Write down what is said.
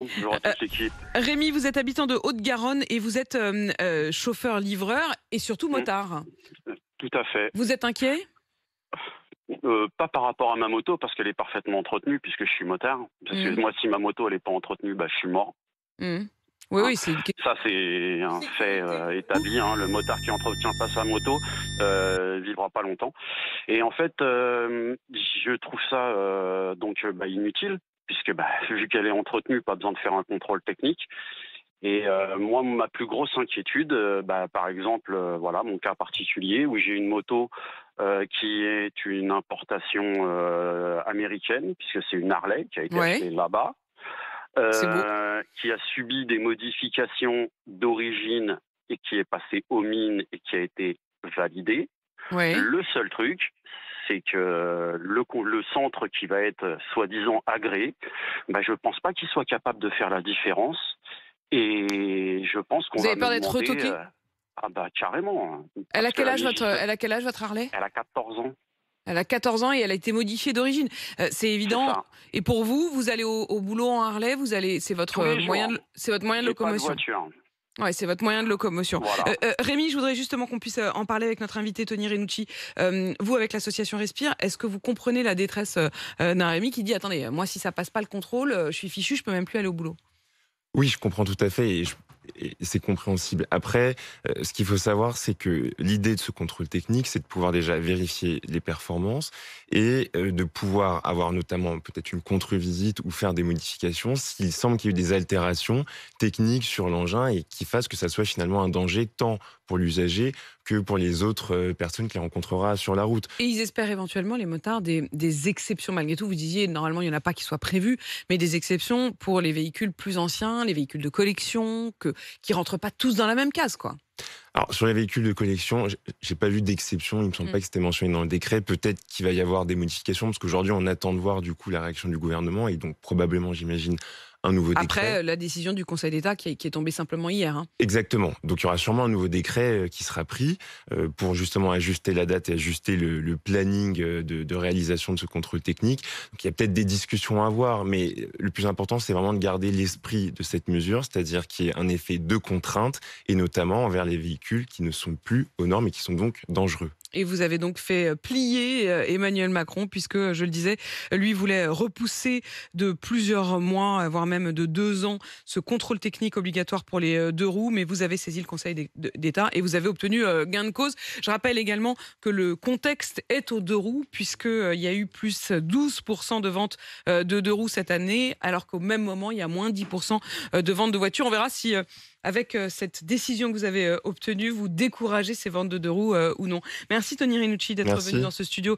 Bonjour à toute l'équipe. Rémi, vous êtes habitant de Haute-Garonne et vous êtes chauffeur-livreur et surtout Mmh, motard. tout à fait. Vous êtes inquiet? Pas par rapport à ma moto parce qu'elle est parfaitement entretenue puisque je suis motard. Parce que Mmh. moi, si ma moto elle est pas entretenue, bah, je suis mort, Mmh. Oui, hein. oui, c'est une Ça, c'est un fait, établi, hein. Le motard qui entretient pas sa moto, vivra pas longtemps et en fait, je trouve ça, inutile puisque, bah, vu qu'elle est entretenue, pas besoin de faire un contrôle technique et moi, ma plus grosse inquiétude, par exemple, voilà, mon cas particulier où j'ai une moto, qui est une importation, américaine puisque c'est une Harley qui a été ouais, achetée là-bas, c'est beau. qui a subi des modifications d'origine et qui est passée aux mines et qui a été validée. Ouais. Le seul truc, c'est que le centre qui va être soi-disant agréé, bah, je pense pas qu'il soit capable de faire la différence et je pense qu'on Vous va avez me peur d'être demander, retoqué? ah bah, carrément, hein, Elle parce a que quel la âge votre, législa elle a quel âge votre Harley? elle a 14 ans, Elle a 14 ans et elle a été modifiée d'origine. C'est c'est évident. ça. Et pour vous, vous allez au boulot en Harley, c'est Tous votre les jours, c'est votre moyen de j'ai pas de locomotion. voiture. Ouais, c'est votre moyen de locomotion. Voilà. Rémi, je voudrais justement qu'on puisse en parler avec notre invité Tony Renucci. Vous, avec l'association Respire, est-ce que vous comprenez la détresse d'un Rémi qui dit attendez, moi, si ça passe pas le contrôle, je suis fichu, je peux même plus aller au boulot. Oui, je comprends tout à fait et c'est compréhensible. Après, ce qu'il faut savoir, c'est que l'idée de ce contrôle technique, c'est de pouvoir déjà vérifier les performances et de pouvoir avoir notamment peut-être une contre-visite ou faire des modifications s'il semble qu'il y ait eu des altérations techniques sur l'engin et qui fassent que ça soit finalement un danger tant pour l'usager que pour les autres personnes qu'il rencontrera sur la route. Et ils espèrent éventuellement, les motards, des exceptions. Malgré tout, vous disiez, normalement, il n'y en a pas qui soient prévues, mais des exceptions pour les véhicules plus anciens, les véhicules de collection, qui rentrent pas tous dans la même case, quoi. Alors, sur les véhicules de collection, j'ai pas vu d'exception. Il me semble Mm. pas que c'était mentionné dans le décret. Peut-être qu'il va y avoir des modifications parce qu'aujourd'hui, on attend de voir du coup la réaction du gouvernement et donc probablement, j'imagine, un nouveau décret. Après, la décision du Conseil d'État qui est tombée simplement hier, hein. Exactement. Donc, il y aura sûrement un nouveau décret qui sera pris pour justement ajuster la date et ajuster le planning de réalisation de ce contrôle technique. Donc, il y a peut-être des discussions à avoir, mais le plus important, c'est vraiment de garder l'esprit de cette mesure, c'est-à-dire qu'il y ait un effet de contrainte et notamment envers les véhicules qui ne sont plus aux normes et qui sont donc dangereux. Et vous avez donc fait plier Emmanuel Macron, puisque, je le disais, lui voulait repousser de plusieurs mois, voire même de 2 ans, ce contrôle technique obligatoire pour les deux roues. Mais vous avez saisi le Conseil d'État et vous avez obtenu gain de cause. Je rappelle également que le contexte est aux deux roues, puisqu'il y a eu plus 12% de ventes de deux roues cette année, alors qu'au même moment, il y a moins 10% de ventes de voitures. On verra si, avec cette décision que vous avez obtenue, vous découragez ces ventes de deux roues ou non. Merci Tony Renucci d'être venu Merci. dans ce studio.